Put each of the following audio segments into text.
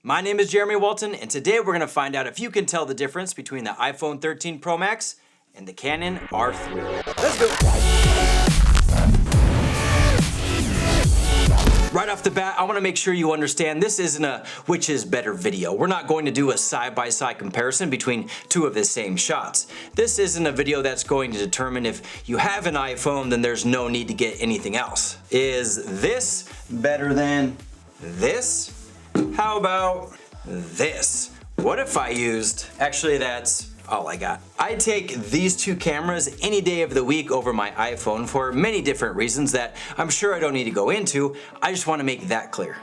My name is Jeremy Walton, and today we're going to find out if you can tell the difference between the iPhone 13 Pro Max and the Canon R3. Let's go! Right off the bat, I want to make sure you understand this isn't a which is better video. We're not going to do a side-by-side comparison between two of the same shots. This isn't a video that's going to determine if you have an iPhone, then there's no need to get anything else. Is this better than this? How about this? What if I used, actually that's all I got. I take these two cameras any day of the week over my iPhone for many different reasons that I'm sure I don't need to go into. I just want to make that clear.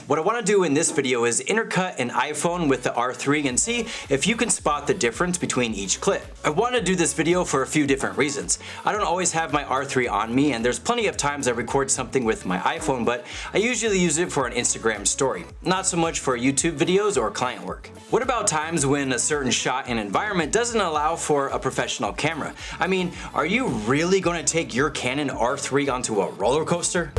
What I want to do in this video is intercut an iPhone with the R3 and see if you can spot the difference between each clip. I want to do this video for a few different reasons. I don't always have my R3 on me, and there's plenty of times I record something with my iPhone, but I usually use it for an Instagram story, not so much for YouTube videos or client work. What about times when a certain shot and environment doesn't allow for a professional camera? I mean, are you really going to take your Canon R3 onto a roller coaster?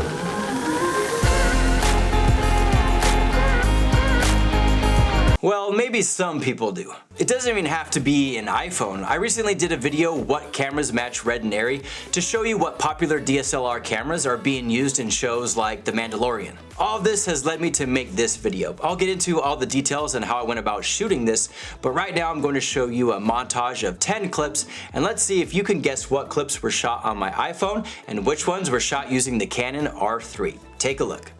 Well, maybe some people do. It doesn't even have to be an iPhone. I recently did a video, What Cameras Match RED and ARRI, to show you what popular DSLR cameras are being used in shows like The Mandalorian. All of this has led me to make this video. I'll get into all the details and how I went about shooting this, but right now I'm going to show you a montage of 10 clips, and let's see if you can guess what clips were shot on my iPhone and which ones were shot using the Canon R3. Take a look.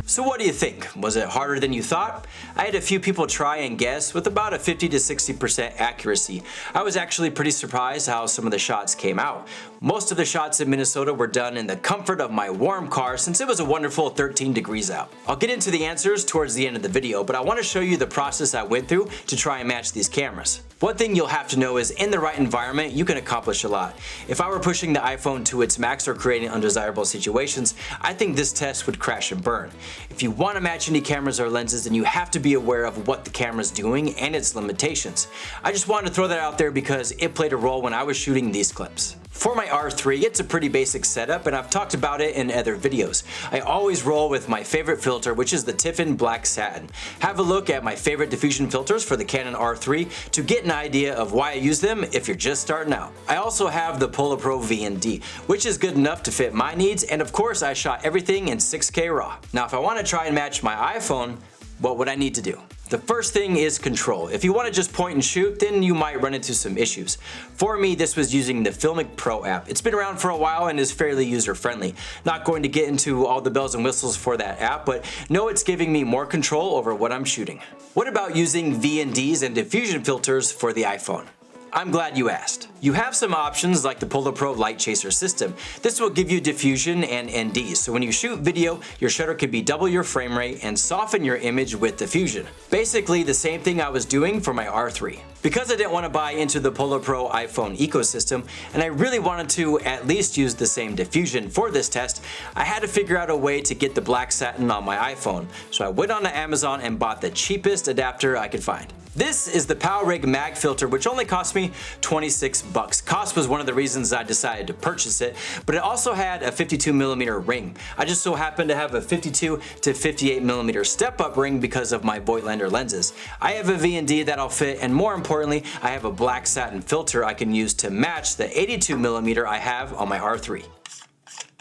So what do you think? Was it harder than you thought? I had a few people try and guess with about a 50 to 60% accuracy. I was actually pretty surprised how some of the shots came out. Most of the shots in Minnesota were done in the comfort of my warm car since it was a wonderful 13 degrees out. I'll get into the answers towards the end of the video, but I want to show you the process I went through to try and match these cameras. One thing you'll have to know is in the right environment, you can accomplish a lot. If I were pushing the iPhone to its max or creating undesirable situations, I think this test would crash and burn. If you want to match any cameras or lenses, then you have to be aware of what the camera's doing and its limitations. I just wanted to throw that out there because it played a role when I was shooting these clips. For my R3, it's a pretty basic setup, and I've talked about it in other videos. I always roll with my favorite filter, which is the TIFFEN Black Satin. Have a look at my favorite diffusion filters for the Canon R3 to get an idea of why I use them if you're just starting out. I also have the Polar Pro V&D, which is good enough to fit my needs, and of course I shot everything in 6K RAW. Now if I want to try and match my iPhone, what would I need to do? The first thing is control. If you want to just point and shoot, then you might run into some issues. For me, this was using the Filmic Pro app. It's been around for a while and is fairly user-friendly. Not going to get into all the bells and whistles for that app, but know it's giving me more control over what I'm shooting. What about using V&Ds and diffusion filters for the iPhone? I'm glad you asked. You have some options like the Polar Pro Light Chaser system. This will give you diffusion and NDs, so when you shoot video, your shutter could be double your frame rate and soften your image with diffusion. Basically the same thing I was doing for my R3. Because I didn't want to buy into the Polar Pro iPhone ecosystem, and I really wanted to at least use the same diffusion for this test, I had to figure out a way to get the black satin on my iPhone. So I went on to Amazon and bought the cheapest adapter I could find. This is the PowerRig mag filter, which only cost me 26 bucks. Cost was one of the reasons I decided to purchase it, but it also had a 52mm ring. I just so happened to have a 52 to 58mm step-up ring because of my Voigtlander lenses. I have a V&D that'll fit, and more importantly, I have a black satin filter I can use to match the 82mm I have on my R3.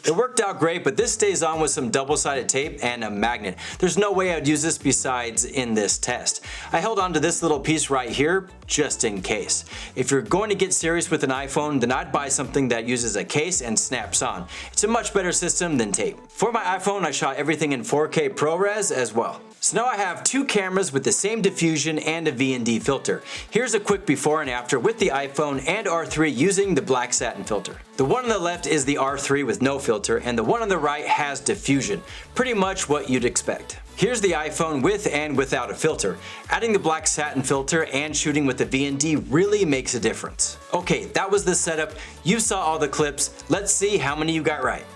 It worked out great, but this stays on with some double-sided tape and a magnet. There's no way I'd use this besides in this test. I held on to this little piece right here just in case. If you're going to get serious with an iPhone, then I'd buy something that uses a case and snaps on. It's a much better system than tape. For my iPhone, I shot everything in 4K ProRes as well. So now I have two cameras with the same diffusion and a V&D filter. Here's a quick before and after with the iPhone and R3 using the black satin filter. The one on the left is the R3 with no filter, and the one on the right has diffusion. Pretty much what you'd expect. Here's the iPhone with and without a filter. Adding the black satin filter and shooting with the V&D really makes a difference. Okay, that was the setup. You saw all the clips. Let's see how many you got right.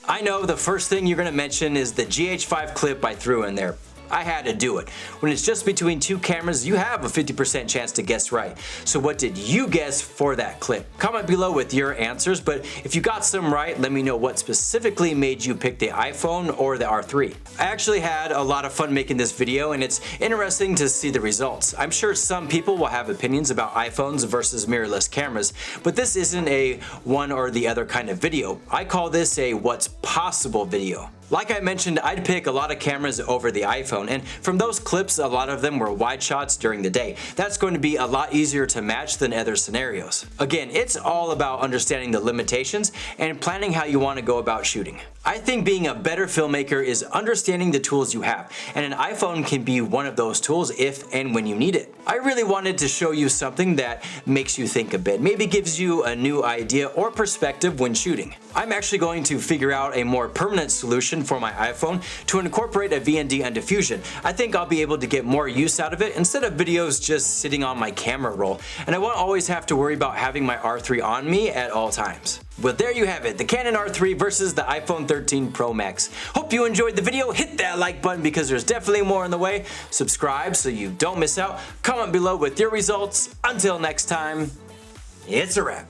I know the first thing you're going to mention is the GH5 clip I threw in there. I had to do it. When it's just between two cameras, you have a 50% chance to guess right. So what did you guess for that clip? Comment below with your answers, but if you got some right, let me know what specifically made you pick the iPhone or the R3. I actually had a lot of fun making this video, and it's interesting to see the results. I'm sure some people will have opinions about iPhones versus mirrorless cameras, but this isn't a one or the other kind of video. I call this a what's possible video. Like I mentioned, I'd pick a lot of cameras over the iPhone, and from those clips, a lot of them were wide shots during the day. That's going to be a lot easier to match than other scenarios. Again, it's all about understanding the limitations and planning how you want to go about shooting. I think being a better filmmaker is understanding the tools you have, and an iPhone can be one of those tools if and when you need it. I really wanted to show you something that makes you think a bit, maybe gives you a new idea or perspective when shooting. I'm actually going to figure out a more permanent solution for my iPhone to incorporate a V&D and diffusion. I think I'll be able to get more use out of it instead of videos just sitting on my camera roll, and I won't always have to worry about having my R3 on me at all times. Well, there you have it, the Canon R3 versus the iPhone 13 Pro Max. Hope you enjoyed the video. Hit that like button because there's definitely more on the way. Subscribe so you don't miss out. Comment below with your results. Until next time, it's a wrap.